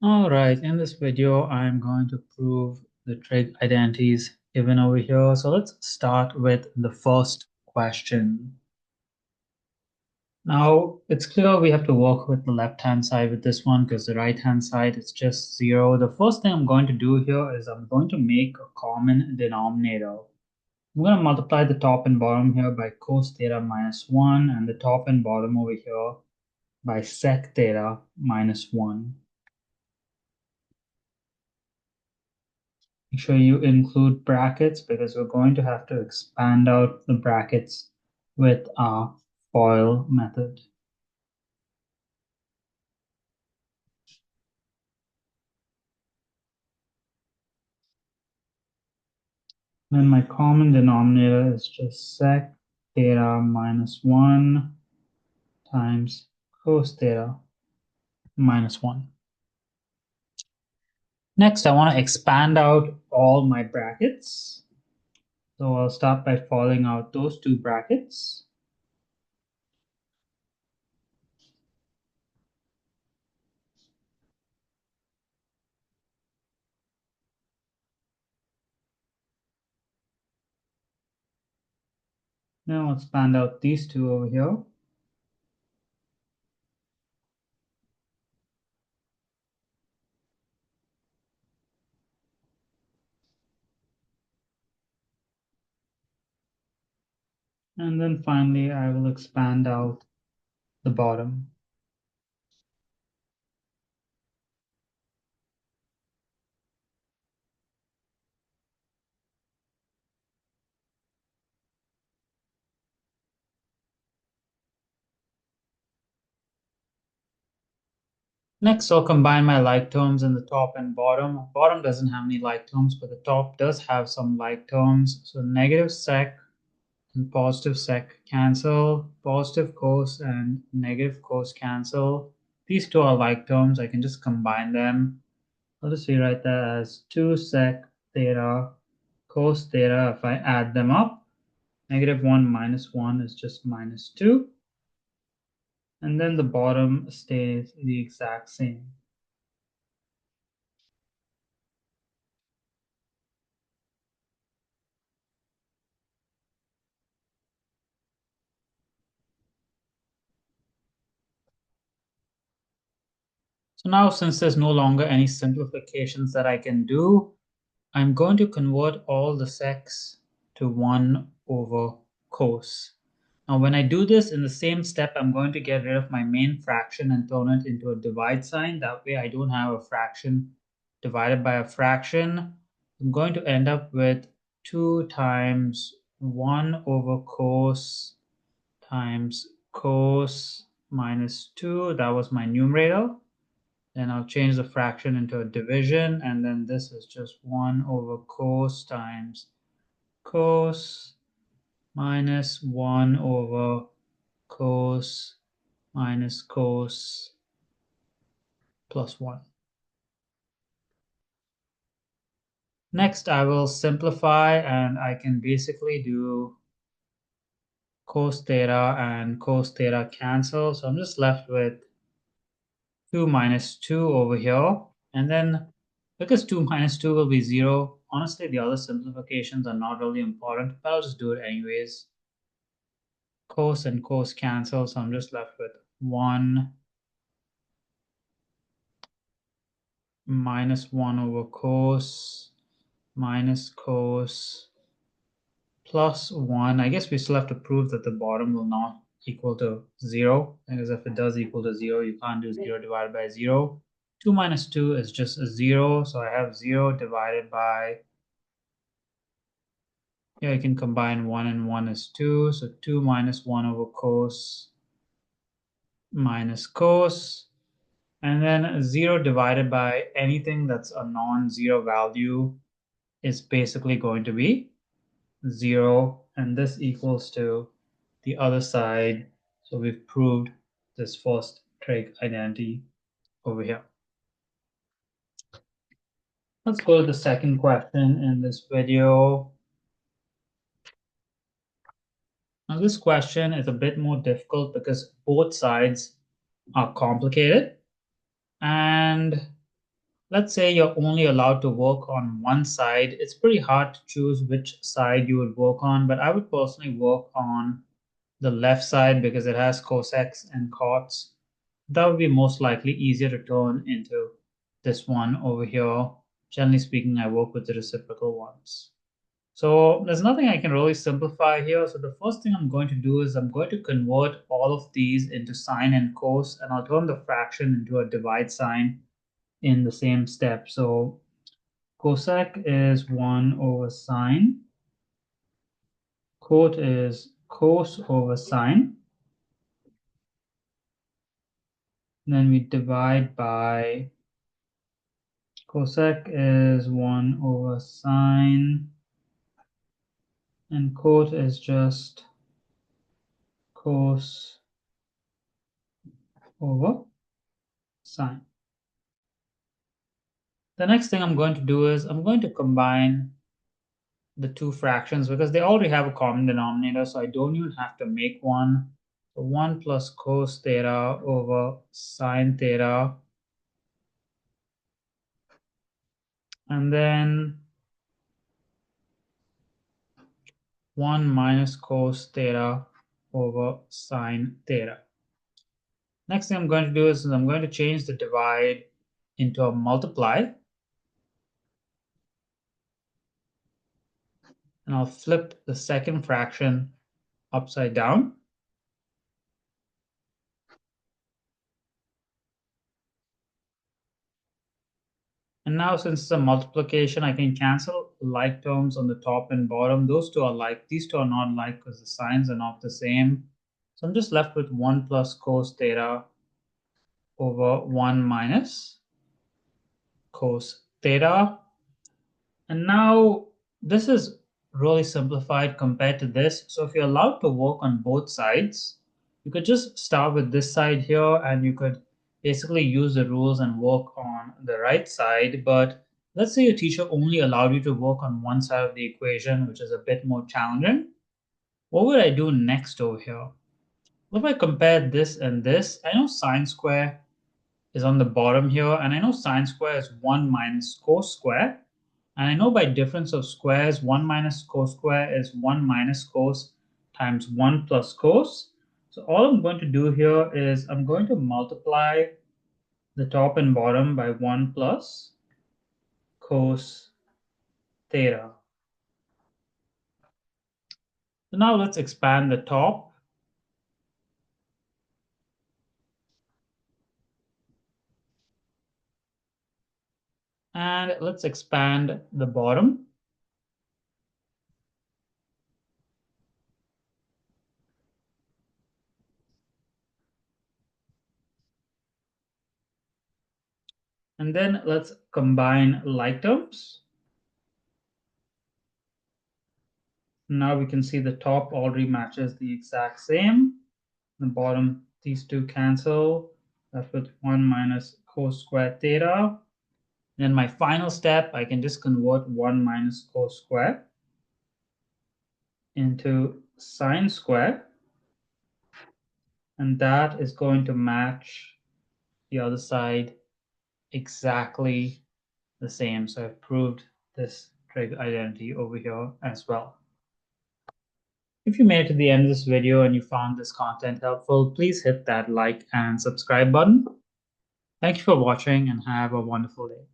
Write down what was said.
All right, in this video, I'm going to prove the trig identities given over here. So let's start with the first question. Now, it's clear we have to work with the left-hand side with this one because the right-hand side is just 0. The first thing I'm going to do here is I'm going to make a common denominator. I'm going to multiply the top and bottom here by cos theta minus 1 and the top and bottom over here by sec theta minus 1. Make sure you include brackets because we're going to have to expand out the brackets with our FOIL method. Then my common denominator is just sec theta minus 1 times cos theta minus 1. Next, I want to expand out all my brackets. So I'll start by foiling out those two brackets. Now I'll expand out these two over here. And then finally, I will expand out the bottom. Next, I'll combine my like terms in the top and bottom. Bottom doesn't have any like terms, but the top does have some like terms. So negative sec and positive sec cancel, positive cos and negative cos cancel. These two are like terms. I can just combine them. I'll just rewrite that as 2 sec theta cos theta. If I add them up, negative 1 minus 1 is just minus 2. And then the bottom stays the exact same. So now, since there's no longer any simplifications that I can do, I'm going to convert all the secs to 1 over cos. Now, when I do this in the same step, I'm going to get rid of my main fraction and turn it into a divide sign. That way I don't have a fraction divided by a fraction. I'm going to end up with 2 times 1 over cos times cos minus 2. That was my numerator. Then I'll change the fraction into a division, and then this is just 1 over cos times cos minus 1 over cos minus cos plus 1. Next, I will simplify, and I can basically do cos theta and cos theta cancel. So I'm just left with 2 minus 2 over here. And then because 2 minus 2 will be 0, honestly, the other simplifications are not really important, but I'll just do it anyways. Cos and cos cancel, so I'm just left with 1 minus 1 over cos minus cos plus 1. I guess we still have to prove that the bottom will not equal to 0, because if it does equal to 0, you can't do 0 divided by 0. 2 minus 2 is just a 0, so I have 0 divided by, here I can combine 1 and 1 is 2, so 2 minus 1 over cos minus cos, and then 0 divided by anything that's a non-zero value is basically going to be 0, and this equals to the other side. So we've proved this first trig identity over here. Let's go to the second question in this video. Now this question is a bit more difficult because both sides are complicated, and let's say you're only allowed to work on one side. It's pretty hard to choose which side you would work on, but I would personally work on the left side because it has cosecs and cots. That would be most likely easier to turn into this one over here. Generally speaking, I work with the reciprocal ones. So there's nothing I can really simplify here. So the first thing I'm going to do is I'm going to convert all of these into sine and cos, and I'll turn the fraction into a divide sign in the same step. So cosec is 1 over sine. Cot is cos over sine. Then we divide by cosec is 1 over sine. And cot is just cos over sine. The next thing I'm going to do is I'm going to combine the two fractions because they already have a common denominator, so I don't even have to make one. So 1 plus cos theta over sine theta. And then 1 minus cos theta over sine theta. Next thing I'm going to do is I'm going to change the divide into a multiply. And I'll flip the second fraction upside down. And now since it's a multiplication, I can cancel like terms on the top and bottom. Those two are like, these two are not like because the signs are not the same. So I'm just left with 1 plus cos theta over 1 minus cos theta. And now this is really simplified compared to this. So if you're allowed to work on both sides, you could just start with this side here and you could basically use the rules and work on the right side. But let's say your teacher only allowed you to work on one side of the equation, which is a bit more challenging. What would I do next over here? What if I compare this and this? I know sine square is on the bottom here, and I know sine square is 1 minus cos square. And I know by difference of squares, 1 minus cos square is 1 minus cos times 1 plus cos. So all I'm going to do here is I'm going to multiply the top and bottom by 1 plus cos theta. So now let's expand the top. And let's expand the bottom. And then let's combine like terms. Now we can see the top already matches the exact same. The bottom, these two cancel. Left with 1 minus cos squared theta. Then my final step, I can just convert 1 minus cos square into sine square. And that is going to match the other side exactly the same. So I've proved this trig identity over here as well. If you made it to the end of this video and you found this content helpful, please hit that like and subscribe button. Thank you for watching and have a wonderful day.